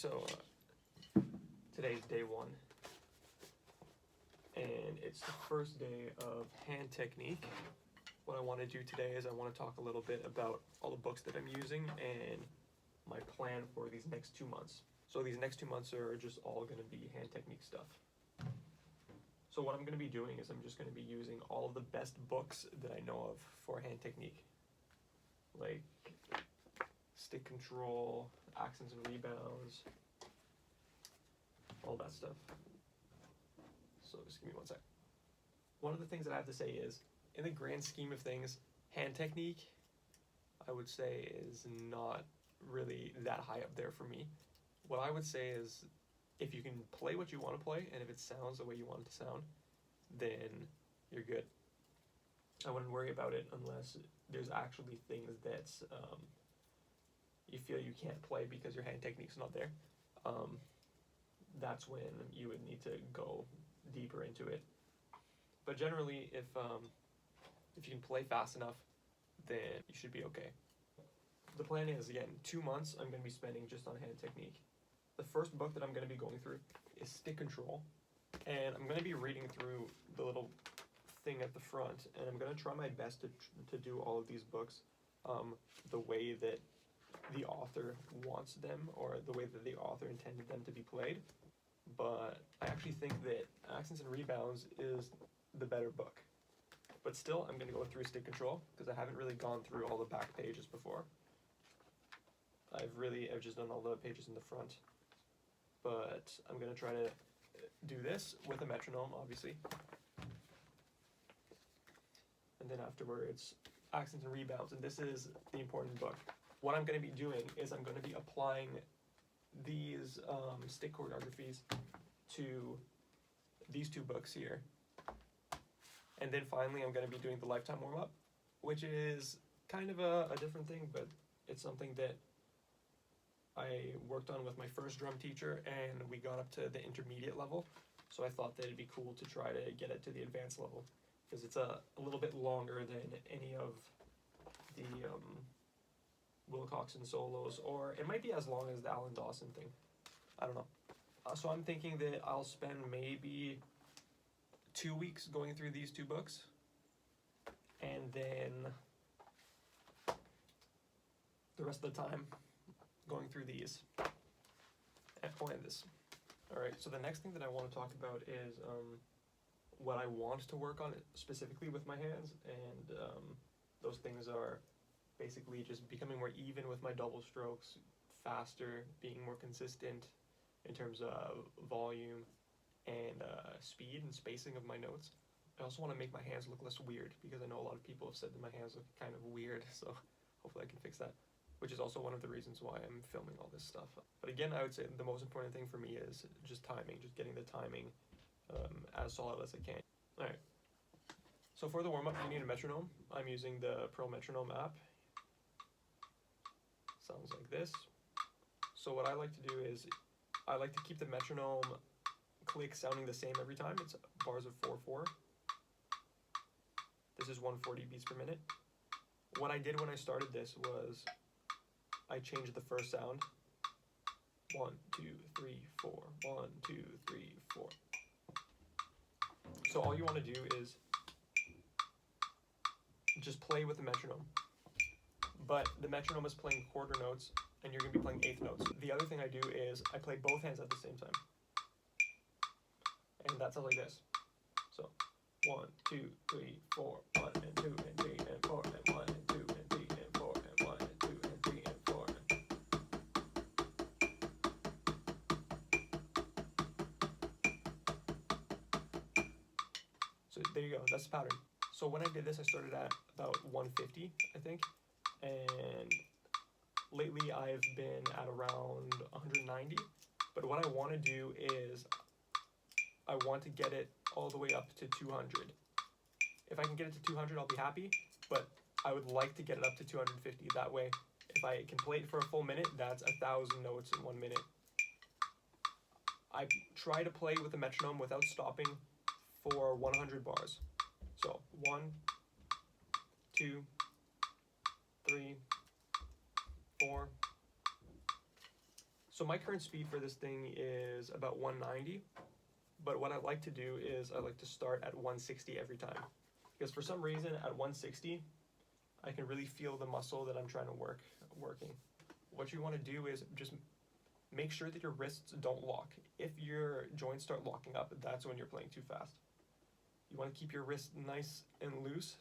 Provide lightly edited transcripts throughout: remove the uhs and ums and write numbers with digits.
So today's day one, and it's the first day of hand technique. What I want to do today is I want to talk a little bit about all the books that I'm using and my plan for these next 2 months. So these next 2 months are just all going to be hand technique stuff. So what I'm going to be doing is I'm just going to be using all of the best books that I know of for hand technique, like stick control, accents and rebounds, all that stuff. So just give me 1 sec. One of the things that I have to say is, in the grand scheme of things, hand technique, I would say, is not really that high up there for me. What I would say is, if you can play what you want to play, and if it sounds the way you want it to sound, then you're good. I wouldn't worry about it unless there's actually things that you feel you can't play because your hand technique's not there. That's when you would need to go deeper into it. But generally, if you can play fast enough, then you should be okay. The plan is, again, 2 months I'm going to be spending just on hand technique. The first book that I'm going to be going through is Stick Control, and I'm going to be reading through the little thing at the front, and I'm going to try my best to do all of these books the way that the author wants them, or the way that the author intended them to be played. But I actually think that Accents and Rebounds is the better book. But still, I'm going to go through Stick Control, because I haven't really gone through all the back pages before. I've just done all the pages in the front. But I'm going to try to do this with a metronome, obviously. And then afterwards, Accents and Rebounds, and this is the important book. What I'm going to be doing is I'm going to be applying these stick choreographies to these 2 books here. And then finally I'm going to be doing the Lifetime Warmup, which is kind of a different thing, but it's something that I worked on with my first drum teacher, and we got up to the intermediate level. So I thought that it'd be cool to try to get it to the advanced level, because it's a little bit longer than any of the Wilcoxon solos, or it might be as long as the Alan Dawson thing. I don't know. So I'm thinking that I'll spend maybe 2 weeks going through these 2 books, and then the rest of the time going through these and this. Alright, so the next thing that I want to talk about is what I want to work on specifically with my hands, and those things are basically just becoming more even with my double strokes, faster, being more consistent in terms of volume and speed and spacing of my notes. I also want to make my hands look less weird, because I know a lot of people have said that my hands look kind of weird, so hopefully I can fix that, which is also one of the reasons why I'm filming all this stuff. But again, I would say the most important thing for me is just timing, just getting the timing as solid as I can. Alright, so for the warm-up you need a metronome. I'm using the Pro Metronome app. Sounds like this. So what I like to do is I like to keep the metronome click sounding the same every time. It's bars of 4/4. This is 140 beats per minute. What I did when I started this was I changed the first sound. 1, 2, 3, 4. 1, 2, 3, 4. So all you want to do is just play with the metronome. But the metronome is playing quarter notes, and you're going to be playing eighth notes. The other thing I do is I play both hands at the same time. And that sounds like this. So 1, 2, 3, 4, 1 and 2 and 3 and 4 and 1 and 2 and 3 and 4 and 1 and 2 and 3 and 4. So there you go, that's the pattern. So when I did this, I started at about 150, I think, and lately I've been at around 190. But what I want to do is I want to get it all the way up to 200. If I can get it to 200, I'll be happy, but I would like to get it up to 250. That way, if I can play it for a full minute, that's 1,000 notes in 1 minute. I try to play with the metronome without stopping for 100 bars. So 1, 2, 3, 4. So So my current speed for this thing is about 190, but what I like to do is I like to start at 160 every time. Because for some reason at 160, I can really feel the muscle that I'm trying to working. What you want to do is just make sure that your wrists don't lock. If your joints start locking up, that's when you're playing too fast. You want to keep your wrist nice and loose,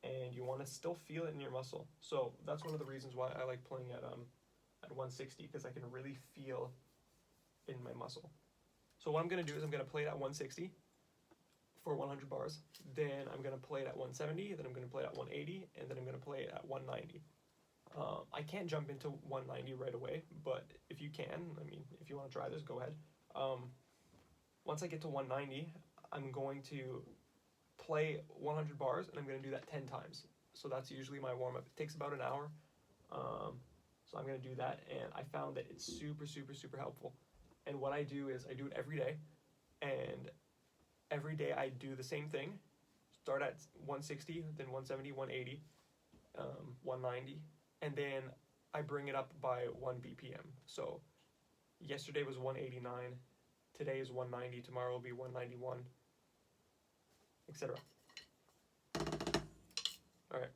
and you want to still feel it in your muscle. So that's one of the reasons why I like playing at 160, because I can really feel in my muscle. So what I'm going to do is I'm going to play it at 160 for 100 bars, then I'm going to play it at 170, then I'm going to play it at 180, and then I'm going to play it at 190. I can't jump into 190 right away, but if you can, I mean, if you want to try this, go ahead. Once I get to 190, I'm going to play 100 bars, and I'm going to do that 10 times. So that's usually my warm-up. It takes about an hour. So I'm going to do that, and I found that it's super, super, super helpful. And what I do is I do it every day, and every day I do the same thing. Start at 160, then 170, 180, 190, and then I bring it up by 1 BPM. So yesterday was 189, today is 190, tomorrow will be 191, etc. All right.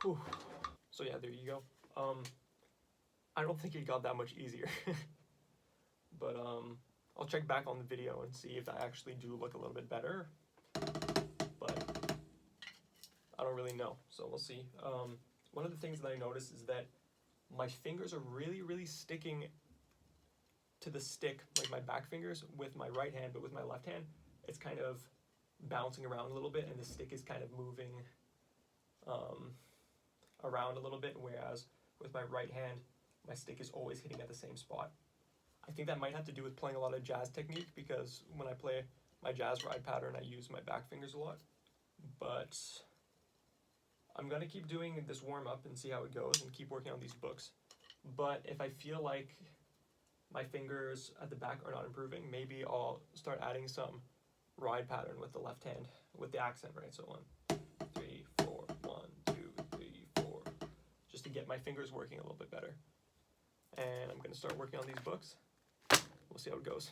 Whew. So yeah, there you go. I don't think it got that much easier. But I'll check back on the video and see if I actually do look a little bit better. But I don't really know, so we'll see. One of the things that I noticed is that my fingers are really, really sticking to the stick, like my back fingers, with my right hand, but with my left hand, it's kind of bouncing around a little bit, and the stick is kind of moving around a little bit, whereas with my right hand, my stick is always hitting at the same spot. I think that might have to do with playing a lot of jazz technique, because when I play my jazz ride pattern, I use my back fingers a lot. But I'm gonna keep doing this warm-up and see how it goes and keep working on these books. But if I feel like my fingers at the back are not improving, maybe I'll start adding some ride pattern with the left hand, with the accent, right? So 1, 3, 4, 1, 2, 3, 4, just to get my fingers working a little bit better. And I'm gonna start working on these books. We'll see how it goes.